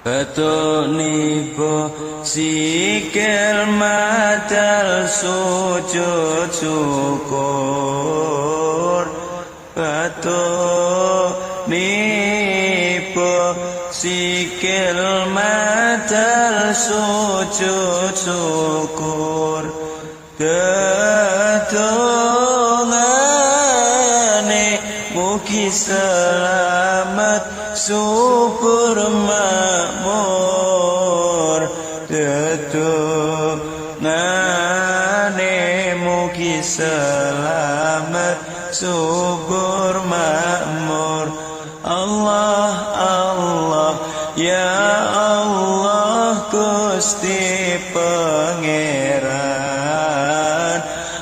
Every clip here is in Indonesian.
Petunibo sikil madal sujud syukur. Petunibo sikil madal sujud syukur. Tetungane mugi selamat subur makmur. Tetungane mugi selamat subur makmur. Allah Allah ya Allah Gusti Pangeran.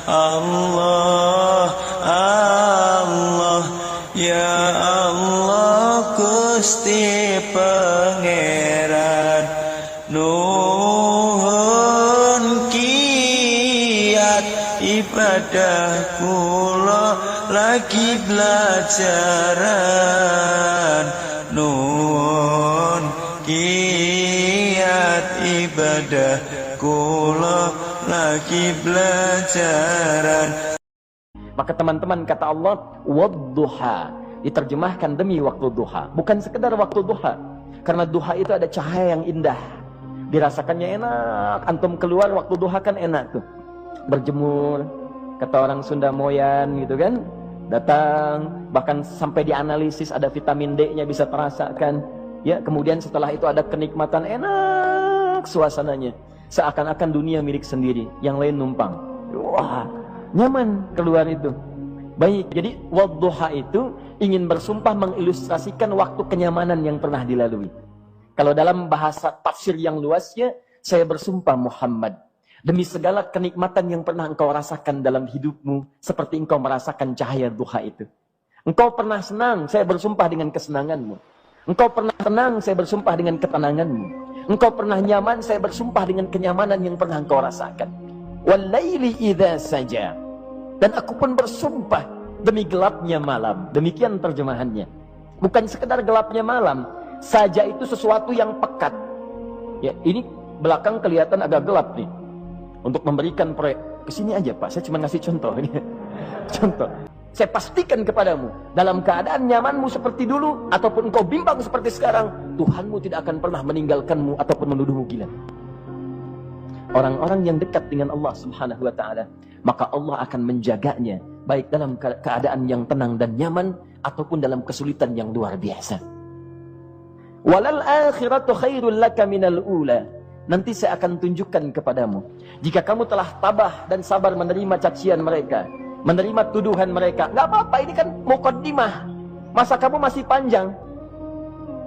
Allah Allah ya Allah Gusti Pangeran. Nuhun kiat ibadah kula lagi belajaran. Nuhun kiat ibadah kula lagi belajaran. Maka teman-teman, kata Allah, wadduha, diterjemahkan demi waktu duha. Bukan sekedar waktu duha, karena duha itu ada cahaya yang indah, dirasakannya enak. Antum keluar waktu duha kan enak tuh, berjemur, kata orang Sunda moyan gitu kan, datang, bahkan sampai dianalisis ada vitamin D-nya bisa terasakan. Ya, kemudian setelah itu ada kenikmatan, enak suasananya, seakan-akan dunia milik sendiri, yang lain numpang. Wah, nyaman keluar itu. Baik, jadi wadduha itu ingin bersumpah mengilustrasikan waktu kenyamanan yang pernah dilalui. Kalau dalam bahasa tafsir yang luasnya, saya bersumpah Muhammad, demi segala kenikmatan yang pernah engkau rasakan dalam hidupmu, seperti engkau merasakan cahaya duha itu. Engkau pernah senang, saya bersumpah dengan kesenanganmu. Engkau pernah tenang, saya bersumpah dengan ketenanganmu. Engkau pernah nyaman, saya bersumpah dengan kenyamanan yang pernah engkau rasakan. Walaili idza saja, dan aku pun bersumpah demi gelapnya malam. Demikian terjemahannya. Bukan sekedar gelapnya malam, saja itu sesuatu yang pekat. Ya, ini belakang kelihatan agak gelap nih. Untuk memberikan proyek, kesini aja Pak, saya cuma ngasih contoh ini. Contoh. Saya pastikan kepadamu, dalam keadaan nyamanmu seperti dulu, ataupun engkau bimbang seperti sekarang, Tuhanmu tidak akan pernah meninggalkanmu ataupun menuduhmu gila. Orang-orang yang dekat dengan Allah Subhanahu wa ta'ala, maka Allah akan menjaganya, baik dalam keadaan yang tenang dan nyaman, ataupun dalam kesulitan yang luar biasa. Walal akhiratu khairul laka minal ula. Nanti saya akan tunjukkan kepadamu, jika kamu telah tabah dan sabar menerima cacian mereka, menerima tuduhan mereka, nggak apa-apa, ini kan muqaddimah. Masa kamu masih panjang?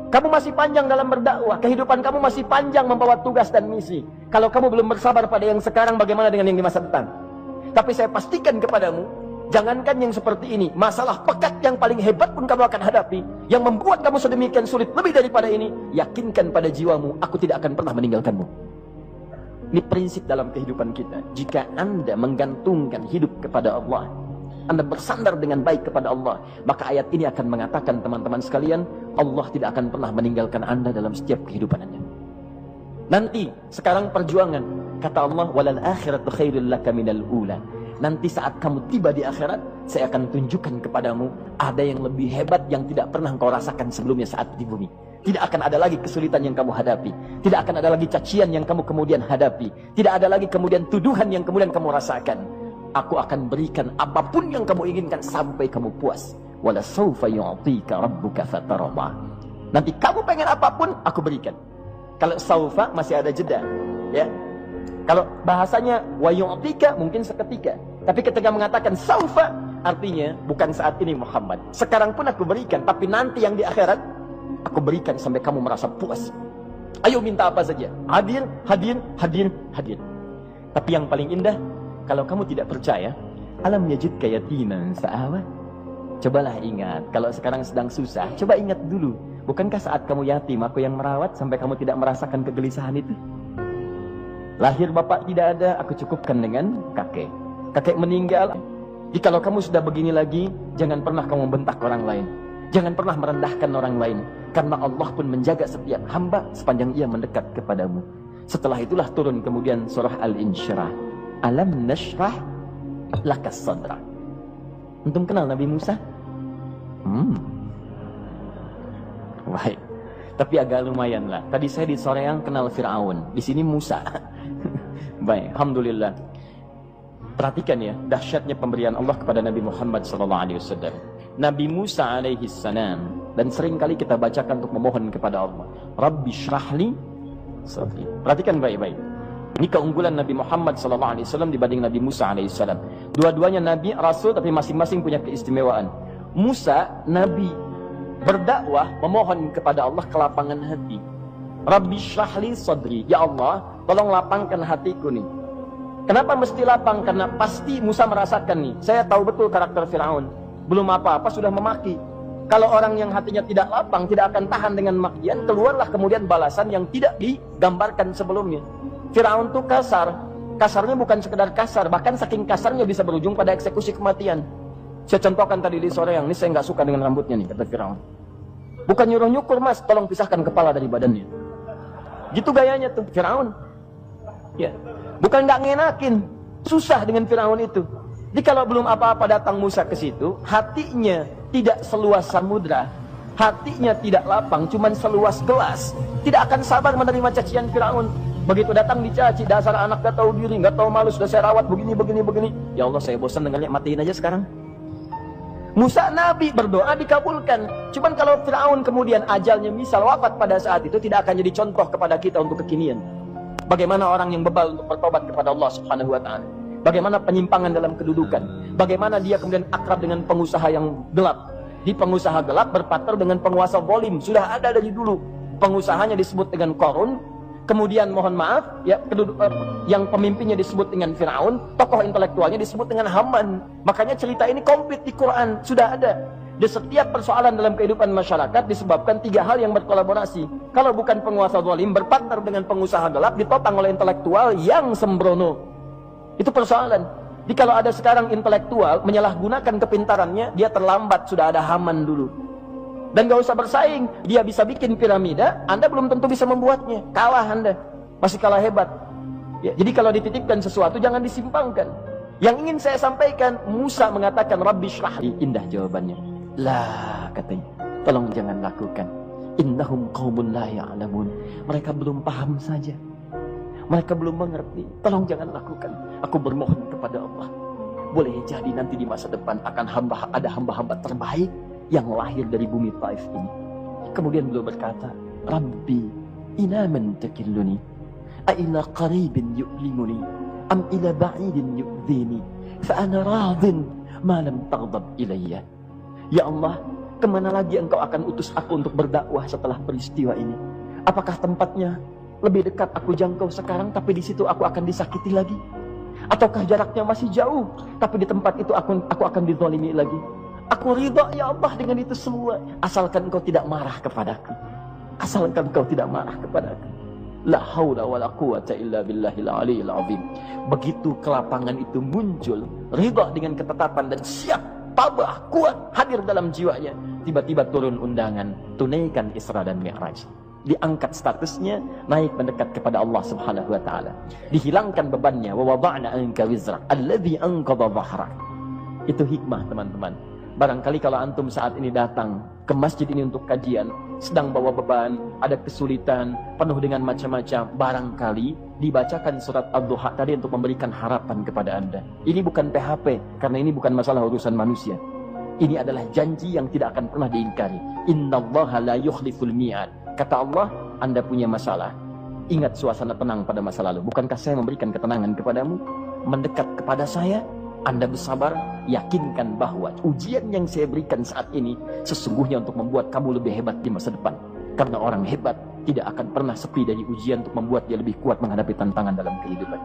Kamu masih panjang dalam berdakwah, kehidupan kamu masih panjang membawa tugas dan misi. Kalau kamu belum bersabar pada yang sekarang, bagaimana dengan yang di masa depan? Tapi saya pastikan kepadamu, jangankan yang seperti ini, masalah pekat yang paling hebat pun kamu akan hadapi, yang membuat kamu sedemikian sulit lebih daripada ini, yakinkan pada jiwamu, aku tidak akan pernah meninggalkanmu. Ini prinsip dalam kehidupan kita. Jika Anda menggantungkan hidup kepada Allah, Anda bersandar dengan baik kepada Allah, maka ayat ini akan mengatakan, teman-teman sekalian, Allah tidak akan pernah meninggalkan Anda dalam setiap kehidupan Anda. Nanti, sekarang perjuangan, kata Allah, walal akhiratu khairul laka minal ula. Nanti saat kamu tiba di akhirat, saya akan tunjukkan kepadamu ada yang lebih hebat yang tidak pernah engkau rasakan sebelumnya saat di bumi. Tidak akan ada lagi kesulitan yang kamu hadapi. Tidak akan ada lagi cacian yang kamu kemudian hadapi. Tidak ada lagi kemudian tuduhan yang kemudian kamu rasakan. Aku akan berikan apapun yang kamu inginkan sampai kamu puas. Wala sawfa yu'tika rabbuka fatarda. Nanti kamu pengen apapun, aku berikan. Kalau saufa masih ada jeda, ya. Kalau bahasanya wa yu'tika mungkin seketika. Tapi ketika mengatakan saufa, artinya bukan saat ini Muhammad. Sekarang pun aku berikan, tapi nanti yang di akhirat aku berikan sampai kamu merasa puas. Ayo minta apa saja. Hadir, hadir, hadir, hadir. Tapi yang paling indah, kalau kamu tidak percaya, alam yajidka yatiman fa'awa. Cobalah ingat, kalau sekarang sedang susah, coba ingat dulu. Bukankah saat kamu yatim, aku yang merawat sampai kamu tidak merasakan kegelisahan itu? Lahir bapak tidak ada, aku cukupkan dengan kakek. Kakek meninggal. Jikalau kamu sudah begini lagi, jangan pernah kamu bentak orang lain. Jangan pernah merendahkan orang lain, karena Allah pun menjaga setiap hamba sepanjang ia mendekat kepadamu. Setelah itulah turun kemudian surah Al-Insyirah. Alam nashrah laka sadra. Antum kenal Nabi Musa? Baik. Tapi agak lumayan lah. Tadi saya di Soreang kenal Fir'aun, di sini Musa. Baik, alhamdulillah. Perhatikan ya, dahsyatnya pemberian Allah kepada Nabi Muhammad SAW. Nabi Musa alaihi salam, dan sering kali kita bacakan untuk memohon kepada Allah, Rabbi syrahli sadri. Perhatikan baik-baik. Ini keunggulan Nabi Muhammad SAW dibanding Nabi Musa AS. Dua-duanya Nabi, Rasul, tapi masing-masing punya keistimewaan. Musa, Nabi, berdakwah, memohon kepada Allah kelapangan hati. Rabbi syrahli sadri. Ya Allah, tolong lapangkan hatiku nih. Kenapa mesti lapang? Karena pasti Musa merasakan nih, saya tahu betul karakter Fir'aun. Belum apa-apa sudah memaki. Kalau orang yang hatinya tidak lapang, tidak akan tahan dengan makian, keluarlah kemudian balasan yang tidak digambarkan sebelumnya. Fir'aun itu kasar. Kasarnya bukan sekedar kasar, bahkan saking kasarnya bisa berujung pada eksekusi kematian. Saya contohkan tadi di sore yang ini, saya nggak suka dengan rambutnya nih, kata Fir'aun. Bukan nyuruh nyukur mas, tolong pisahkan kepala dari badannya. Gitu gayanya tuh Fir'aun. Ya, bukan nggak ngenakin, susah dengan Fir'aun itu. Jadi kalau belum apa-apa datang Musa ke situ, hatinya tidak seluas samudra, hatinya tidak lapang, cuman seluas gelas, tidak akan sabar menerima cacian Fir'aun. Begitu datang dicaci, dasar anak gak tahu diri, gak tahu malu, sudah saya rawat begini. Ya Allah, saya bosan dengannya, matiin aja sekarang. Musa Nabi berdoa dikabulkan. Cuman kalau Fir'aun kemudian ajalnya misal wafat pada saat itu, tidak akan jadi contoh kepada kita untuk kekinian. Bagaimana orang yang bebal untuk bertobat kepada Allah Subhanahu wa ta'ala. Bagaimana penyimpangan dalam kedudukan. Bagaimana dia kemudian akrab dengan pengusaha yang gelap. Di pengusaha gelap berpartner dengan penguasa zalim. Sudah ada dari dulu. Pengusahanya disebut dengan Qarun. Kemudian mohon maaf, ya, yang pemimpinnya disebut dengan Fir'aun. Tokoh intelektualnya disebut dengan Haman. Makanya cerita ini komplit di Quran. Sudah ada. Di setiap persoalan dalam kehidupan masyarakat disebabkan tiga hal yang berkolaborasi. Kalau bukan penguasa zalim, berpartner dengan pengusaha gelap, ditopang oleh intelektual yang sembrono. Itu persoalan. Jadi kalau ada sekarang intelektual menyalahgunakan kepintarannya, dia terlambat, sudah ada Haman dulu. Dan gak usah bersaing, dia bisa bikin piramida, Anda belum tentu bisa membuatnya. Kalah Anda, masih kalah hebat. Ya, jadi kalau dititipkan sesuatu jangan disimpangkan. Yang ingin saya sampaikan, Musa mengatakan Rabbi syrahli. Indah jawabannya. Lah katanya, tolong jangan lakukan. Innahum qaumun la ya'lamun. Mereka belum paham saja. Mereka belum mengerti. Tolong jangan lakukan. Aku bermohon kepada Allah. Boleh jadi nanti di masa depan akan ada hamba-hamba terbaik yang lahir dari bumi Taif ini. Kemudian beliau berkata, Rabbi, ila man takilluni? A'ila qaribin yu'limuni? Am ila ba'idin yu'dhini? Fa'ana radin ma lam taghdab ilayya. Ya Allah, kemana lagi engkau akan utus aku untuk berdakwah setelah peristiwa ini? Apakah tempatnya lebih dekat aku jangkau sekarang, tapi di situ aku akan disakiti lagi? Ataukah jaraknya masih jauh, tapi di tempat itu aku akan dizalimi lagi? Aku ridha ya Allah dengan itu semua, asalkan engkau tidak marah kepadaku. Asalkan engkau tidak marah kepadaku. La haula wala quwata illa billahil aliyil azim. Begitu kelapangan itu muncul, ridha dengan ketetapan dan siap, tabah, kuat, hadir dalam jiwanya. Tiba-tiba turun undangan, tunaikan Isra dan Mi'raj. Diangkat statusnya, naik mendekat kepada Allah Subhanahu wa ta'ala. Dihilangkan bebannya, wa wada'na anka wizrak alladhi anqadha dhahrak. Itu hikmah teman-teman. Barangkali kalau antum saat ini datang ke masjid ini untuk kajian, sedang bawa beban, ada kesulitan, penuh dengan macam-macam, barangkali dibacakan surat Ad-Duha tadi untuk memberikan harapan kepada Anda. Ini bukan PHP, karena ini bukan masalah urusan manusia. Ini adalah janji yang tidak akan pernah diingkari. Innallaha la yukhliful mi'ad. Kata Allah, Anda punya masalah. Ingat suasana tenang pada masa lalu. Bukankah saya memberikan ketenangan kepadamu? Mendekat kepada saya, Anda bersabar, yakinkan bahwa ujian yang saya berikan saat ini sesungguhnya untuk membuat kamu lebih hebat di masa depan. Karena orang hebat tidak akan pernah sepi dari ujian untuk membuat dia lebih kuat menghadapi tantangan dalam kehidupan.